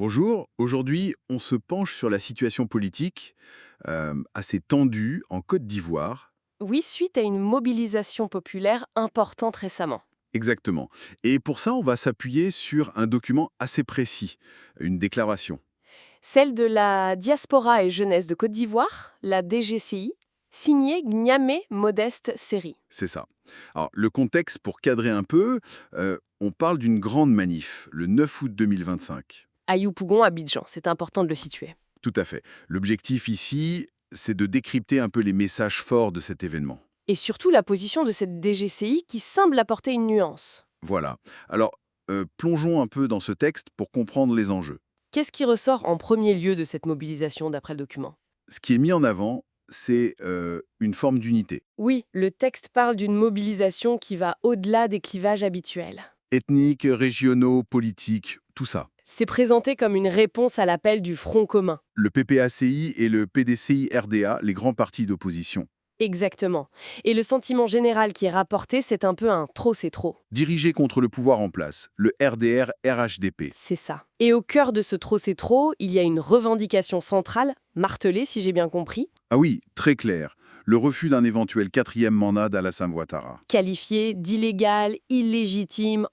Bonjour, aujourd'hui on se penche sur la situation politique assez tendue en Côte d'Ivoire. Oui, suite à une mobilisation populaire importante récemment. Exactement. Et pour ça on va s'appuyer sur un document assez précis, une déclaration. Celle de la Diaspora et Jeunesse de Côte d'Ivoire, la DGCI, signée Gnamé Modeste Série. C'est ça. Alors le contexte pour cadrer un peu, on parle d'une grande manif, le 9 août 2025. À Yopougon, Abidjan, c'est important de le situer. Tout à fait. L'objectif ici, c'est de décrypter un peu les messages forts de cet événement. Et surtout la position de cette DGCI qui semble apporter une nuance. Voilà. Alors, plongeons un peu dans ce texte pour comprendre les enjeux. Qu'est-ce qui ressort en premier lieu de cette mobilisation d'après le document? Ce qui est mis en avant, c'est une forme d'unité. Oui, le texte parle d'une mobilisation qui va au-delà des clivages habituels. Ethniques, régionaux, politiques, tout ça. C'est présenté comme une réponse à l'appel du Front commun. Le PPACI et le PDCI-RDA, les grands partis d'opposition. Exactement. Et le sentiment général qui est rapporté, c'est un peu un trop c'est trop. Dirigés contre le pouvoir en place, le RDR-RHDP. C'est ça. Et au cœur de ce trop c'est trop, il y a une revendication centrale, martelée si j'ai bien compris, Ah oui, très clair. Le refus d'un éventuel quatrième mandat d'Alassane Ouattara. qualifiée d'illégale, illégitime,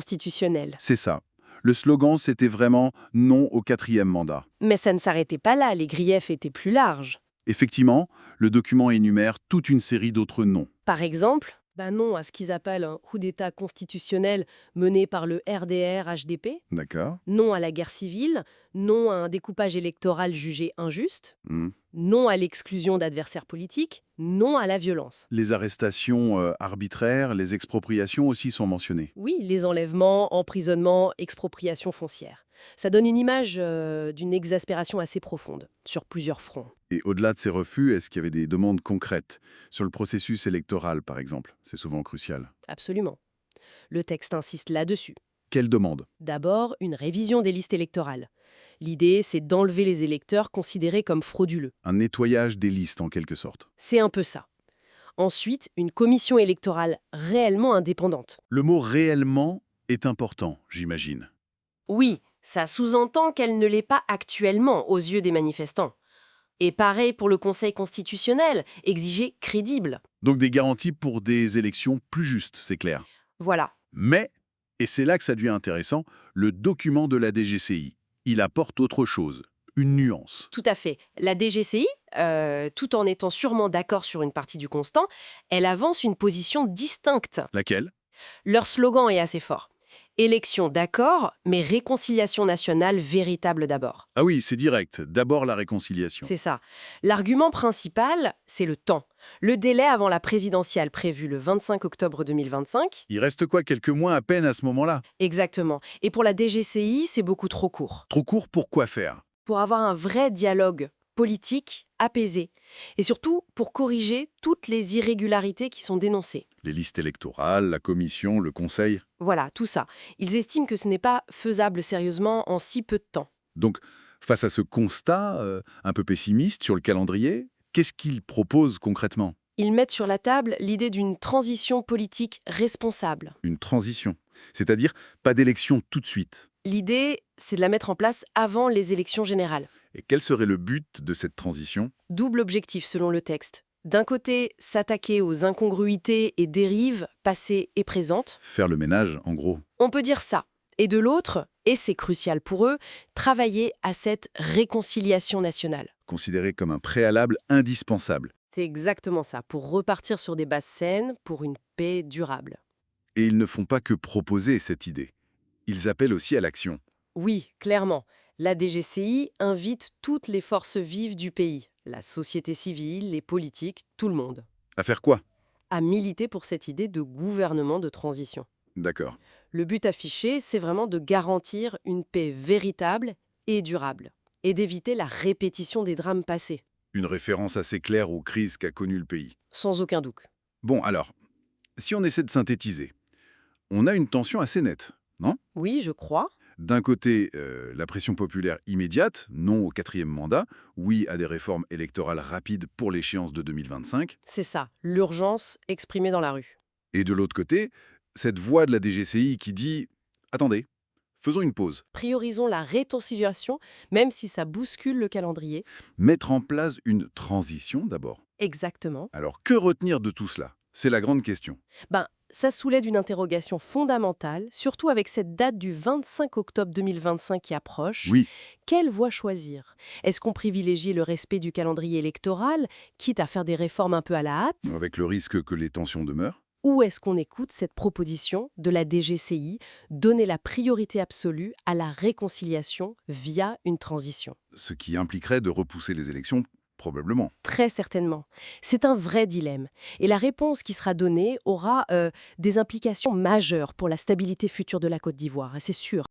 anticonstitutionnelle. C'est ça. Le slogan, c'était vraiment non au quatrième mandat. Mais ça ne s'arrêtait pas là, les griefs étaient plus larges. Effectivement, le document énumère toute une série d'autres noms. Par exemple, non à ce qu'ils appellent un coup d'État constitutionnel mené par le RDR-HDP, D'accord. non à la guerre civile, non à un découpage électoral jugé injuste, Hmm. non à l'exclusion d'adversaires politiques, non à la violence. Les arrestations arbitraires, les expropriations aussi sont mentionnées. Oui, les enlèvements, emprisonnements, expropriations foncières. Ça donne une image d'une exaspération assez profonde, sur plusieurs fronts. Et au-delà de ces refus, est-ce qu'il y avait des demandes concrètes sur le processus électoral, par exemple? C'est souvent crucial. Absolument. Le texte insiste là-dessus. Quelles demandes? D'abord, une révision des listes électorales. L'idée, c'est d'enlever les électeurs considérés comme frauduleux. Un nettoyage des listes, en quelque sorte. C'est un peu ça. Ensuite, une commission électorale réellement indépendante. Le mot réellement est important, j'imagine. Oui, ça sous-entend qu'elle ne l'est pas actuellement aux yeux des manifestants. Et pareil pour le Conseil constitutionnel, exigé crédible. Donc des garanties pour des élections plus justes, c'est clair. Voilà. Mais, et c'est là que ça devient intéressant, le document de la DGCI, il apporte autre chose, une nuance. Tout à fait. La DGCI, tout en étant sûrement d'accord sur une partie du constant, elle avance une position distincte. Laquelle? Leur slogan est assez fort. Élection d'accord, mais réconciliation nationale véritable d'abord. Ah oui, c'est direct. D'abord la réconciliation. C'est ça. L'argument principal, c'est le temps. Le délai avant la présidentielle prévue le 25 octobre 2025. Il reste quoi, quelques mois à peine à ce moment-là? Exactement. Et pour la DGCI, c'est beaucoup trop court. Trop court pour quoi faire? Pour avoir un vrai dialogue politique apaisé. Et surtout, pour corriger toutes les irrégularités qui sont dénoncées. Les listes électorales, la commission, le conseil. Voilà, tout ça. Ils estiment que ce n'est pas faisable sérieusement en si peu de temps. Donc, face à ce constat un peu pessimiste sur le calendrier, qu'est-ce qu'ils proposent concrètement? Ils mettent sur la table l'idée d'une transition politique responsable. Une transition. C'est-à-dire pas d'élection tout de suite. L'idée, c'est de la mettre en place avant les élections générales. Et quel serait le but de cette transition? Double objectif selon le texte. D'un côté, s'attaquer aux incongruités et dérives passées et présentes. Faire le ménage, en gros. On peut dire ça. Et de l'autre, et c'est crucial pour eux, travailler à cette réconciliation nationale. Considéré comme un préalable indispensable. C'est exactement ça, pour repartir sur des bases saines, pour une paix durable. Et ils ne font pas que proposer cette idée. Ils appellent aussi à l'action. Oui, clairement. La DGCI invite toutes les forces vives du pays, la société civile, les politiques, tout le monde, À faire quoi? à militer pour cette idée de gouvernement de transition. D'accord. Le but affiché, c'est vraiment de garantir une paix véritable et durable, et d'éviter la répétition des drames passés, Une référence assez claire aux crises qu'a connues le pays. sans aucun doute. Bon, alors, si on essaie de synthétiser, on a une tension assez nette, non? Oui, je crois. D'un côté, la pression populaire immédiate, non au quatrième mandat, oui à des réformes électorales rapides pour l'échéance de 2025. C'est ça, l'urgence exprimée dans la rue. Et de l'autre côté, cette voix de la DGCI qui dit « Attendez, Faisons une pause. Priorisons la réconciliation, même si ça bouscule le calendrier. Mettre en place une transition d'abord. Exactement. Alors, que retenir de tout cela? C'est la grande question. Ça soulève une interrogation fondamentale, surtout avec cette date du 25 octobre 2025 qui approche. Oui, Quelle voie choisir? Est-ce qu'on privilégie le respect du calendrier électoral, quitte à faire des réformes un peu à la hâte? avec le risque que les tensions demeurent. Ou est-ce qu'on écoute cette proposition de la DGCI, donner la priorité absolue à la réconciliation via une transition? Ce qui impliquerait de repousser les élections, probablement. Très certainement. C'est un vrai dilemme. Et la réponse qui sera donnée aura des implications majeures pour la stabilité future de la Côte d'Ivoire, et c'est sûr.